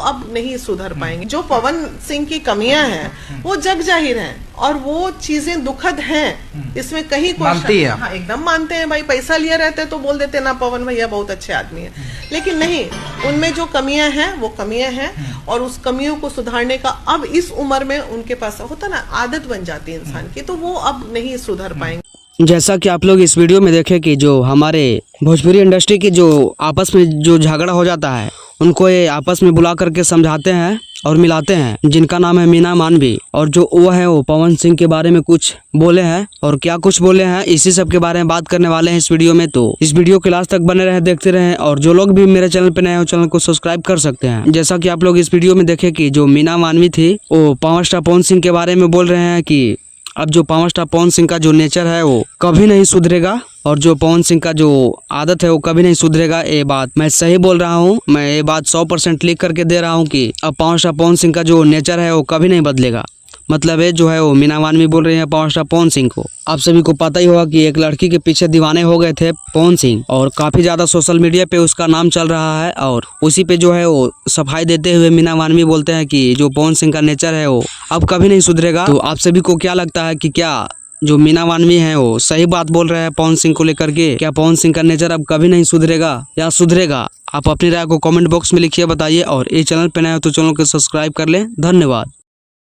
अब नहीं सुधर पाएंगे। जो पवन सिंह की कमियां हैं वो जग जाहिर हैं और वो चीजें दुखद हैं, इसमें कहीं कोई हाँ एकदम मानते हैं भाई, पैसा लिया रहते तो बोल देते ना पवन भैया बहुत अच्छे आदमी है, लेकिन नहीं, उनमें जो कमियां हैं वो कमियां हैं और उस कमियों को सुधारने का अब इस उम्र में उनके पास होता ना आदत बन जाती है इंसान की, तो वो अब नहीं सुधर पाएंगे। जैसा कि आप लोग इस वीडियो में देखें कि जो हमारे भोजपुरी इंडस्ट्री की जो आपस में जो झगड़ा हो जाता है उनको ये आपस में बुला करके समझाते हैं और मिलाते हैं, जिनका नाम है मीना मानवी, और जो वो है वो पवन सिंह के बारे में कुछ बोले हैं और क्या कुछ बोले हैं इसी सब के बारे में बात करने वाले हैं इस वीडियो में। तो इस वीडियो के लास्ट तक बने रहे, देखते रहें, और जो लोग भी मेरे चैनल पे नए हो चैनल को सब्सक्राइब कर सकते हैं। जैसा कि आप लोग इस वीडियो में देखे कि जो मीना मानवी थी वो पावर स्टार पवन सिंह के बारे में बोल रहे हैं कि अब जो पावर स्टार पवन सिंह का जो नेचर है वो कभी नहीं सुधरेगा और जो पवन सिंह का जो आदत है वो कभी नहीं सुधरेगा। ये बात मैं सही बोल रहा हूँ, मैं ये बात 100% लिख करके दे रहा हूँ कि अब पावर स्टार पवन सिंह का जो नेचर है वो कभी नहीं बदलेगा। मतलब ये जो है वो मीना मानवी बोल रहे हैं पावर स्टार पवन सिंह को। आप सभी को पता ही होगा कि एक लड़की के पीछे दीवाने हो गए थे पवन सिंह और काफी ज्यादा सोशल मीडिया पे उसका नाम चल रहा है, और उसी पे जो है वो सफाई देते हुए मीना मानवी बोलते हैं कि जो पवन सिंह का नेचर है वो अब कभी नहीं सुधरेगा। तो आप सभी को क्या लगता है कि क्या जो मीना मानवी है वो सही बात बोल रहे हैं पवन सिंह को लेकर के? क्या पवन सिंह का नेचर अब कभी नहीं सुधरेगा या सुधरेगा? आप अपनी राय को कमेंट बॉक्स में लिखिए, बताइए, और ये चैनल पे नए हो तो चैनल को सब्सक्राइब कर लें। धन्यवाद।